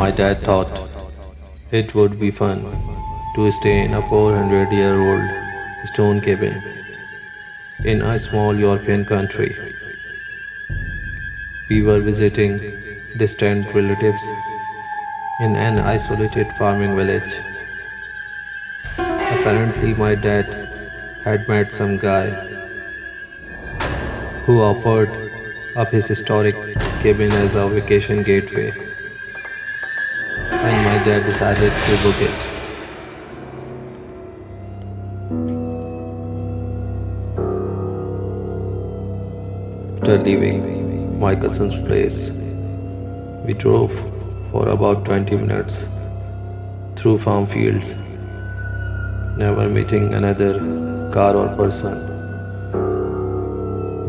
My dad thought it would be fun to stay in a 400-year-old stone cabin in a small European country. We were visiting distant relatives in an isolated farming village. Apparently, my dad had met some guy who offered up his historic cabin as a vacation gateway, and my dad decided to book it. After leaving my cousin's place, we drove for about 20 minutes through farm fields, never meeting another car or person.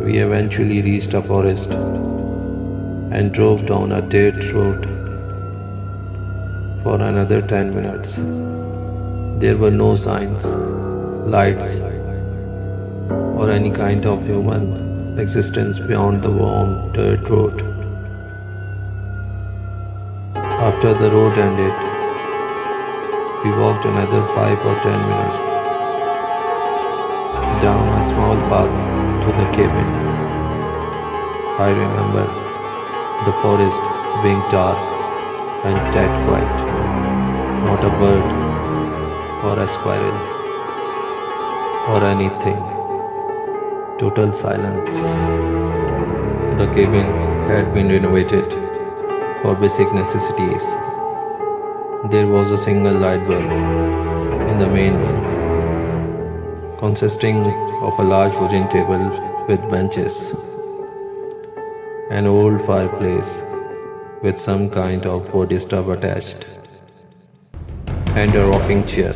We eventually reached a forest and drove down a dirt road for another 10 minutes. There were no signs, lights, or any kind of human existence beyond the warm dirt road. After the road ended, we walked another 5 or 10 minutes down a small path to the cabin. I remember the forest being dark and dead quiet. Not a bird or a squirrel or anything. Total silence. The cabin had been renovated for basic necessities. There was a single light bulb in the main room, consisting of a large wooden table with benches, an old fireplace with some kind of wood stove attached, and a rocking chair.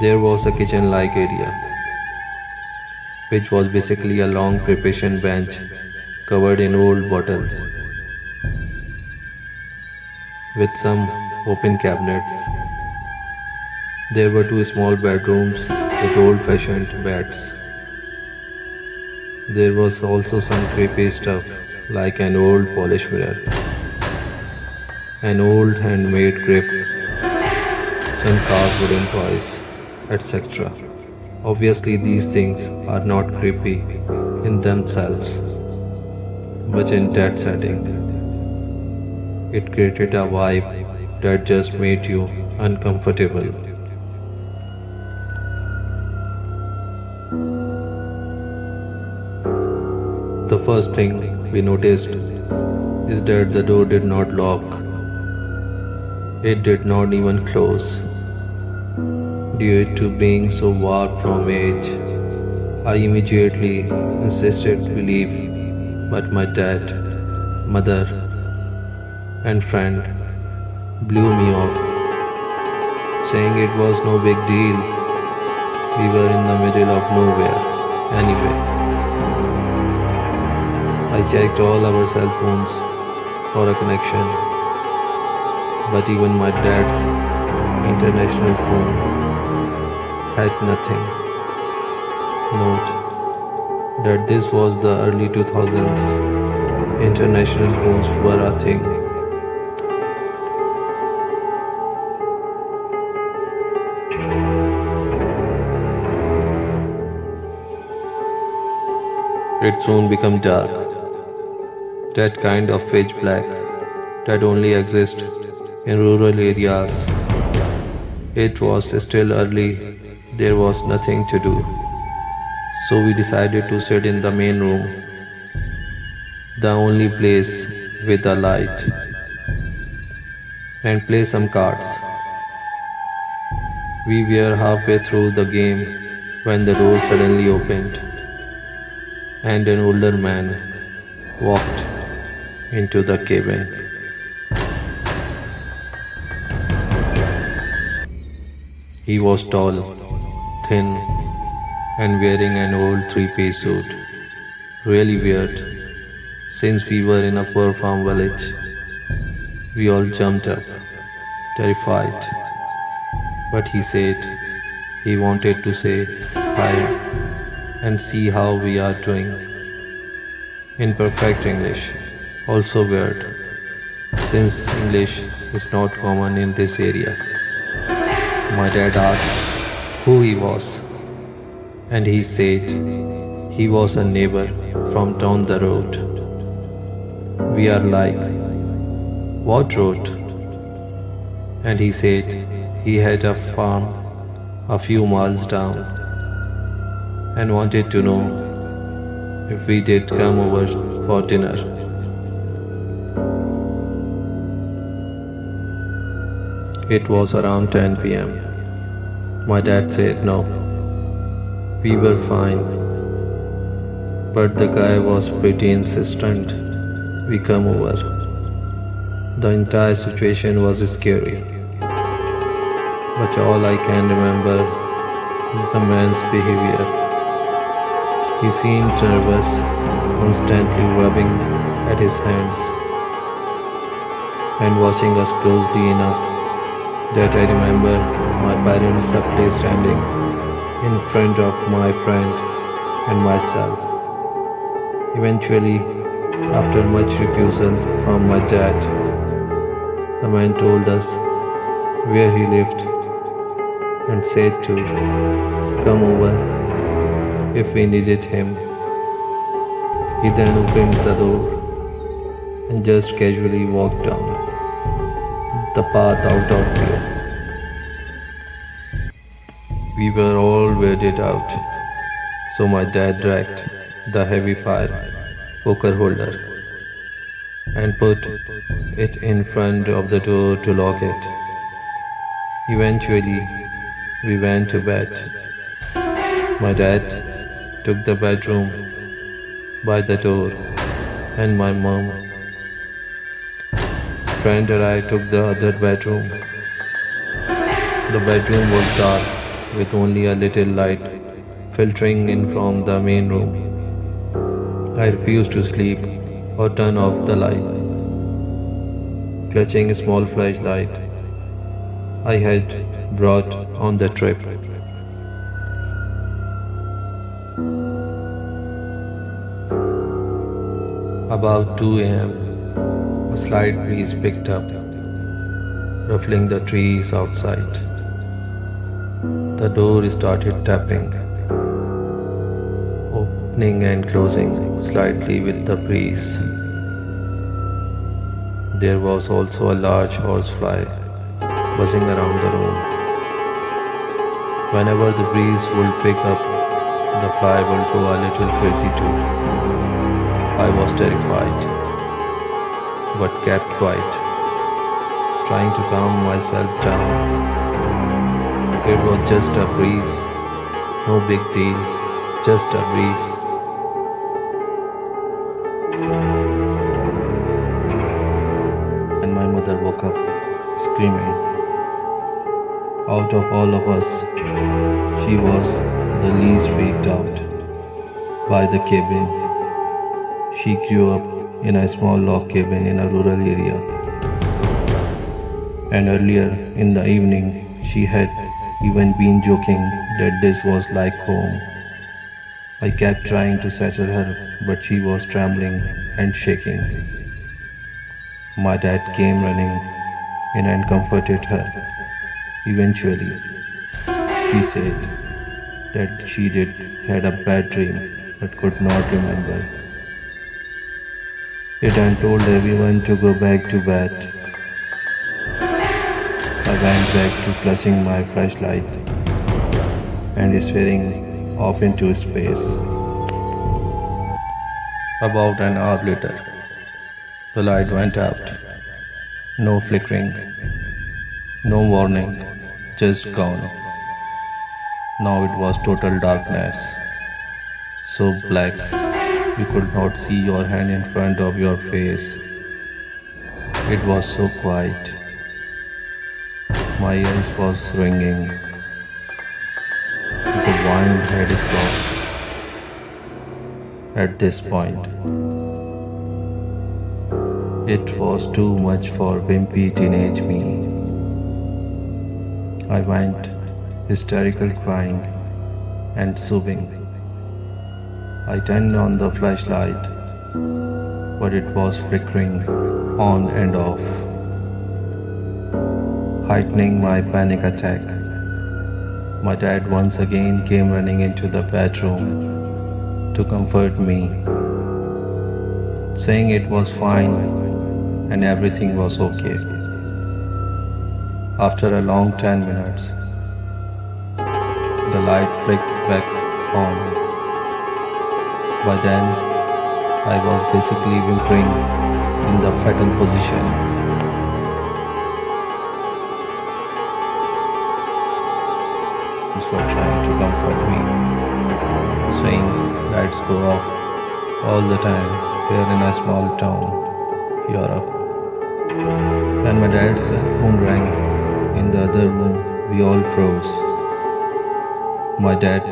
There was a kitchen-like area, which was basically a long preparation bench covered in old bottles, with some open cabinets. There were 2 small bedrooms with old-fashioned beds. There was also some creepy stuff like an old polished mirror, an old handmade grip, some carved wooden toys, etc. Obviously, these things are not creepy in themselves, but in that setting, it created a vibe that just made you uncomfortable. The first thing we noticed is that the door did not lock. It did not even close. Due to being so warped from age, I immediately insisted to leave, but my dad, mother, and friend blew me off, saying it was no big deal. We were in the middle of nowhere anyway. I checked all our cell phones for a connection, but even my dad's international phone had nothing. Note that this was the early 2000s. International phones were a thing. It soon became dark. That kind of pitch black that only exists in rural areas. It was still early. There was nothing to do. So we decided to sit in the main room, the only place with a light, and play some cards. We were halfway through the game when the door suddenly opened and an older man walked into the cabin. He was tall, thin, and wearing an old 3-piece suit. Really weird, since we were in a poor farm village. We all jumped up, terrified. But he said he wanted to say hi and see how we are doing. In perfect English, also weird. since English is not common in this area. My dad asked who he was, and he said he was a neighbor from down the road. We are like, what road? And he said he had a farm a few miles down and wanted to know if we did come over for dinner. It was around 10 pm. My dad said no. We were fine, but the guy was pretty insistent we come over. The entire situation was scary, but all I can remember is the man's behavior. He seemed nervous, constantly rubbing at his hands and watching us closely enough that I remember my parents subtly standing in front of my friend and myself. Eventually, after much refusal from my dad, the man told us where he lived and said to come over if we needed him. He then opened the door and just casually walked down the path out of fear. We were all weirded out, so my dad dragged the heavy fire poker holder and put it in front of the door to lock it. Eventually, we went to bed. My dad took the bedroom by the door, and my mom, friend and I took the other bedroom. The bedroom was dark with only a little light filtering in from the main room. I refused to sleep or turn off the light. Clutching a small flashlight I had brought on the trip, about 2 a.m., a slight breeze picked up, ruffling the trees outside. The door started tapping, opening and closing slightly with the breeze. There was also a large horsefly buzzing around the room. Whenever the breeze would pick up, the fly would go a little crazy too. I was terrified, but kept quiet, trying to calm myself down. It was just a breeze, no big deal, just a breeze. And my mother woke up, screaming. Out of all of us, she was the least freaked out by the cabin. She grew up in a small log cabin in a rural area, and earlier in the evening she had even been joking that this was like home. I kept trying to settle her, but she was trembling and shaking. My dad came running in and comforted her. Eventually, she said that she did had a bad dream but could not remember it and told everyone to go back to bed. I went back to clutching my flashlight and staring off into space. About an hour later, the light went out. No flickering, no warning, just gone. Now it was total darkness, so black you could not see your hand in front of your face. It was so quiet. My ears was ringing. The wind had stopped at this point. It was too much for wimpy teenage me. I went hysterical, crying and sobbing. I turned on the flashlight but it was flickering on and off, heightening my panic attack. My dad once again came running into the bedroom to comfort me, saying it was fine and everything was okay. After a long 10 minutes, the light flicked back on. By then, I was basically whimpering in the fetal position. For trying to comfort me, saying lights go off all the time here in a small town, Europe. When my dad's phone rang in the other room, we all froze. My dad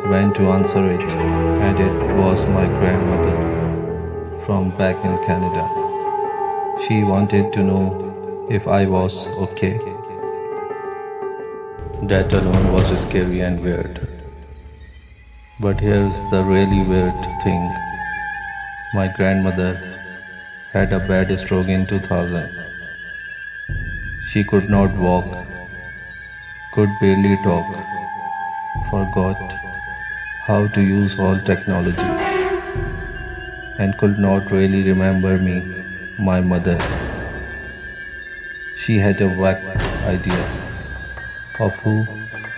went to answer it, and it was my grandmother from back in Canada. She wanted to know if I was okay. That alone was scary and weird. But here's the really weird thing. My grandmother had a bad stroke in 2000. She could not walk, could barely talk, forgot how to use all technologies, and could not really remember me, my mother. She had a vague idea of who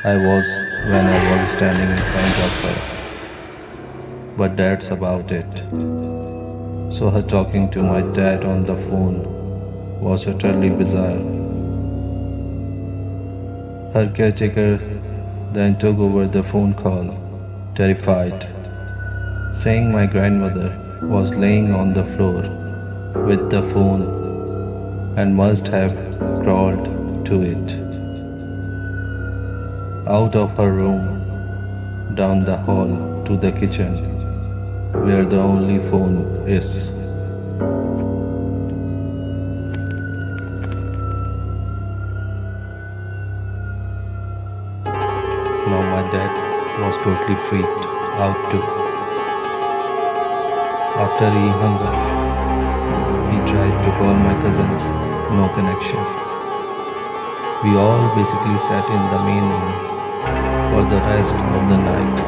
I was when I was standing in front of her. But that's about it. So her talking to my dad on the phone was utterly bizarre. Her caretaker then took over the phone call, terrified, saying my grandmother was laying on the floor with the phone and must have crawled to it. Out of her room, down the hall to the kitchen, where the only phone is. Now my dad was totally freaked out too. After he hung up, he tried to call my cousins, no connection. We all basically sat in the main room for the rest of the night.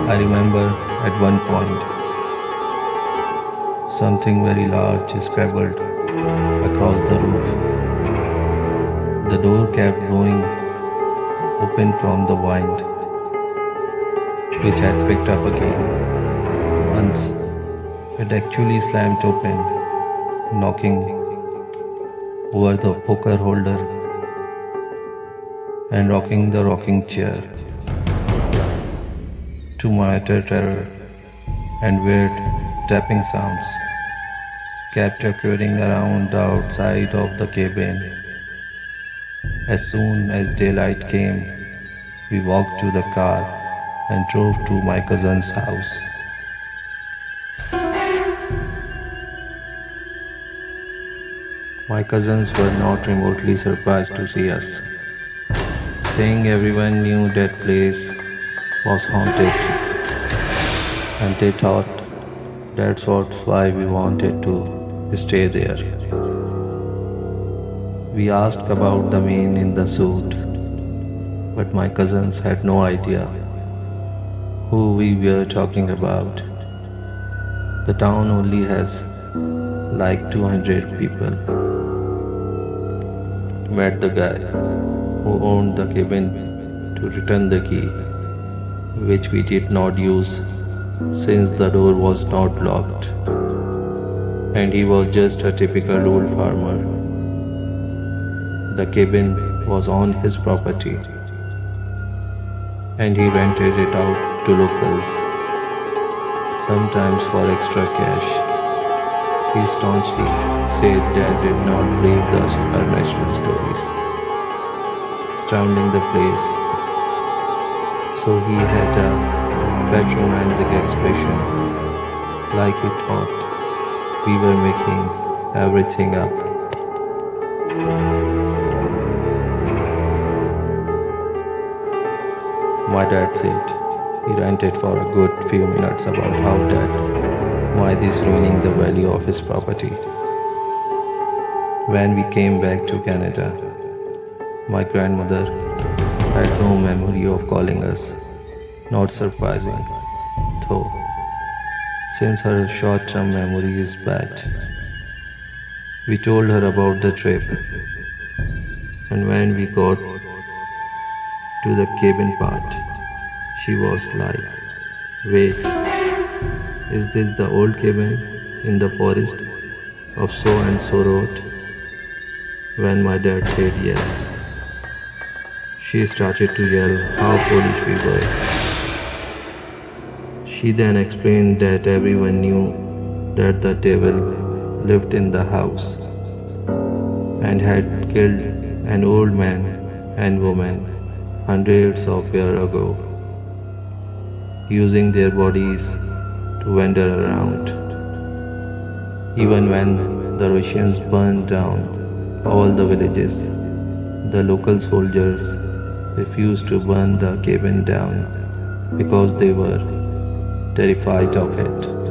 I remember at one point, something very large scrabbled across the roof. The door kept blowing open from the wind, which had picked up again. Once, it actually slammed open, knocking over the poker holder and rocking the rocking chair. To my utter terror and weird tapping sounds kept occurring around the outside of the cabin. As soon as daylight came, we walked to the car and drove to my cousin's house. My cousins were not remotely surprised to see us, saying everyone knew that place was haunted, and they thought that's why we wanted to stay there. We asked about the man in the suit, but my cousins had no idea who we were talking about. The town only has like 200 people. Met the guy who owned the cabin to return the key, which we did not use since the door was not locked, and he was just a typical old farmer. The cabin was on his property, and he rented it out to locals, sometimes for extra cash. He staunchly said that did not believe the supernatural stories surrounding the place, so he had a patronizing expression, like he thought we were making everything up. My dad said he ranted for a good few minutes about how that why this ruining the value of his property. When we came back to Canada, my grandmother had no memory of calling us. Not surprising, though, since her short term memory is bad. We told her about the trip, and when we got to the cabin part, she was like, "Wait, is this the old cabin in the forest of so and so road?" When my dad said yes, she started to yell how foolish we were. She then explained that everyone knew that the devil lived in the house and had killed an old man and woman hundreds of years ago, using their bodies to wander around. Even when the Russians burned down all the villages, the local soldiers refused to burn the cabin down because they were terrified of it.